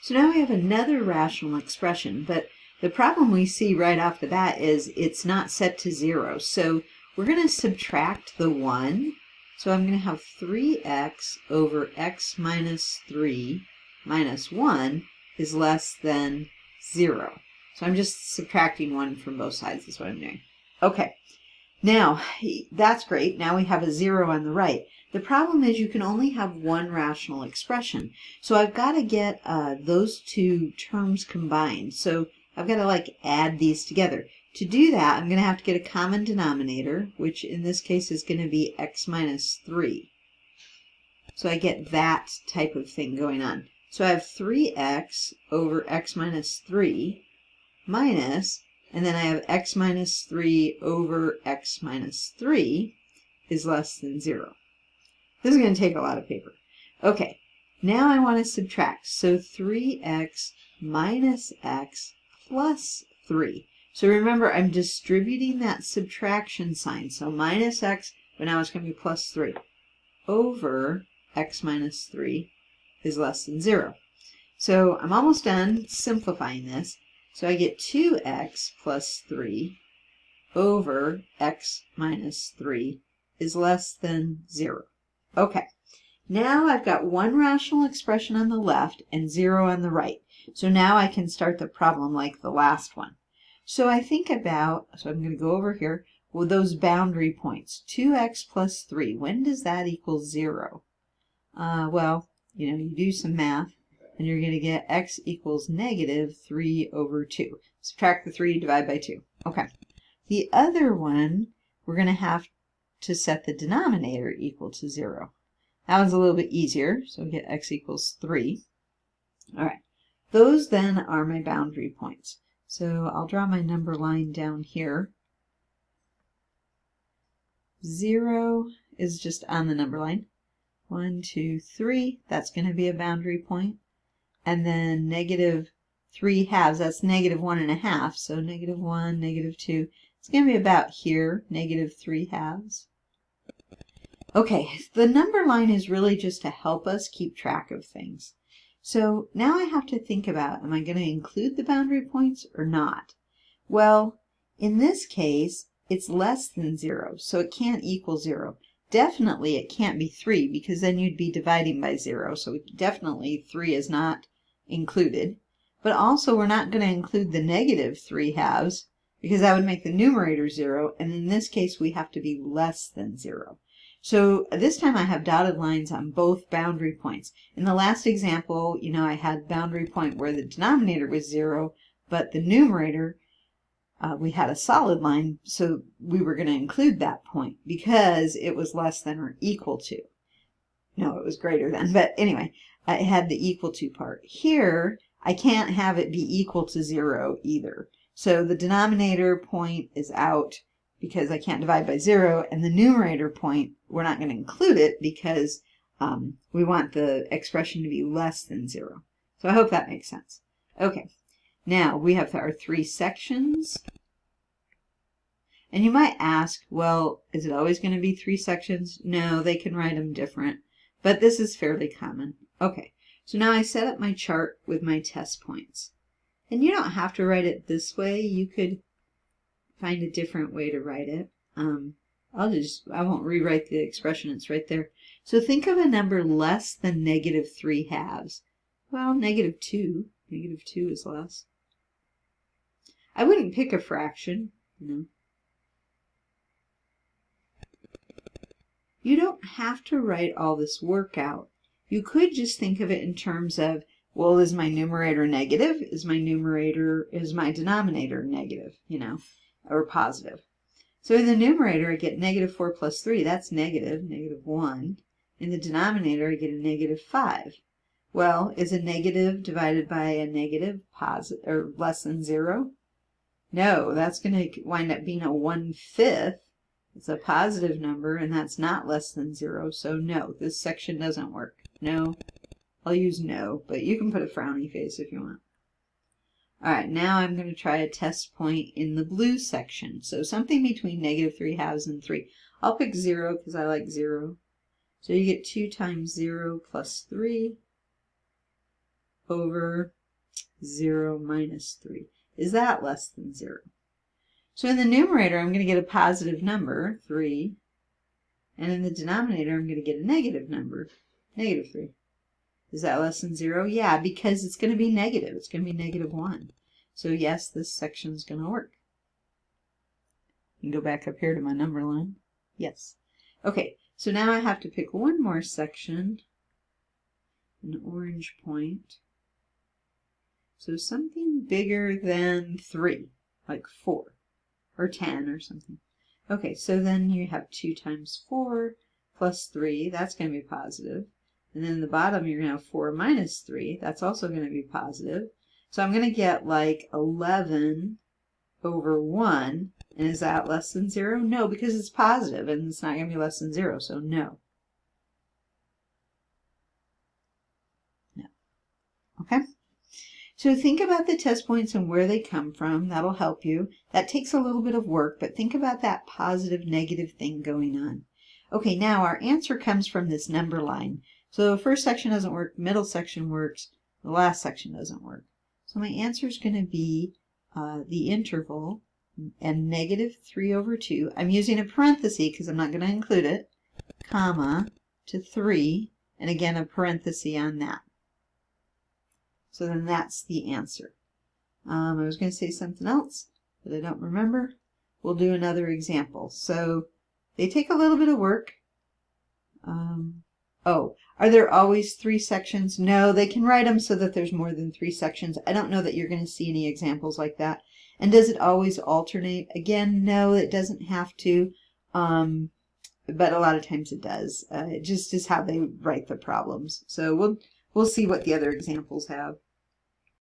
So now we have another rational expression, but the problem we see right off the bat is it's not set to 0. So we're going to subtract the 1. So I'm going to have 3x over x minus 3 minus 1 is less than 0. So I'm just subtracting 1 from both sides is what I'm doing. Okay, now that's great. Now we have a 0 on the right. The problem is you can only have one rational expression. So I've got to get those two terms combined. So I've got to add these together. To do that, I'm going to have to get a common denominator, which in this case is going to be x minus 3. So I get that type of thing going on. So I have 3x over x minus 3 minus, and then I have x minus 3 over x minus 3 is less than 0. This is going to take a lot of paper. Okay, now I want to subtract. So 3x minus x plus 3. So remember, I'm distributing that subtraction sign. So minus x, but now it's going to be plus 3 over x minus 3 is less than 0. So I'm almost done simplifying this. So I get 2x plus 3 over x minus 3 is less than 0. Okay, now I've got one rational expression on the left and 0 on the right. So now I can start the problem like the last one. So I think about, so I'm going to go over here with those boundary points. 2x plus 3, when does that equal 0? Well, you do some math, and you're going to get x equals negative 3 over 2. Subtract the 3, divide by 2. Okay. The other one, we're going to have to set the denominator equal to 0. That one's a little bit easier, so we get x equals 3. All right. Those then are my boundary points. So I'll draw my number line down here. 0 is just on the number line. 1, 2, 3, that's going to be a boundary point. And then negative 3 halves, that's negative 1.5. So negative 1, negative 2. It's going to be about here, negative 3 halves. Okay, the number line is really just to help us keep track of things. So now I have to think about, am I going to include the boundary points or not? Well, in this case, it's less than 0, so it can't equal 0. Definitely it can't be 3, because then you'd be dividing by 0, so definitely 3 is not included. But also we're not going to include the negative 3 halves, because that would make the numerator 0, and in this case we have to be less than 0. So this time I have dotted lines on both boundary points. In the last example, I had boundary point where the denominator was 0, but the numerator, we had a solid line, so we were going to include that point because it was less than or equal to. No, it was greater than, but anyway, it had the equal to part. Here, I can't have it be equal to 0 either. So the denominator point is out because I can't divide by 0, and the numerator point, we're not going to include it because we want the expression to be less than 0. So I hope that makes sense. Okay, now we have our 3 sections. And you might ask, well, is it always going to be 3 sections? No, they can write them different, but this is fairly common. Okay, so now I set up my chart with my test points. And you don't have to write it this way. You could find a different way to write it. I won't rewrite the expression, it's right there. So think of a number less than negative 3 halves. Well, negative 2. Negative 2 is less. I wouldn't pick a fraction, You don't have to write all this work out. You could just think of it in terms of, well, is my numerator negative? Is my denominator negative, or positive? So in the numerator, I get negative 4 plus 3. That's negative 1. In the denominator, I get a negative 5. Well, is a negative divided by a negative positive or less than 0? No, that's going to wind up being a 1/5. It's a positive number, and that's not less than 0. So no, this section doesn't work. No, I'll use no, but you can put a frowny face if you want. All right, now I'm going to try a test point in the blue section. So something between negative 3 halves and 3. I'll pick 0 because I like 0. So you get 2 times 0 plus 3 over 0 minus 3. Is that less than 0? So in the numerator, I'm going to get a positive number, 3. And in the denominator, I'm going to get a negative number, negative 3. Is that less than 0? Yeah, because it's going to be negative. It's going to be negative 1. So yes, this section's going to work. You can go back up here to my number line. Yes. Okay, so now I have to pick one more section, an orange point. So something bigger than 3, like 4 or 10 or something. Okay, so then you have 2 times 4 plus 3. That's going to be positive. And then in the bottom, you're going to have 4 minus 3. That's also going to be positive. So I'm going to get like 11 over 1. And is that less than 0? No, because it's positive and it's not going to be less than 0, so no. No. Okay? So think about the test points and where they come from. That'll help you. That takes a little bit of work, but think about that positive, negative thing going on. Okay, now our answer comes from this number line. So the first section doesn't work, middle section works, the last section doesn't work. So my answer is going to be the interval and negative 3 over 2. I'm using a parenthesis because I'm not going to include it, comma, to 3, and again a parenthesis on that. So then that's the answer. I was going to say something else, but I don't remember. We'll do another example. So they take a little bit of work. Oh, are there always 3 sections? No, they can write them so that there's more than 3 sections. I don't know that you're going to see any examples like that. And does it always alternate? Again, no, it doesn't have to, but a lot of times it does. It just is how they write the problems. So we'll see what the other examples have.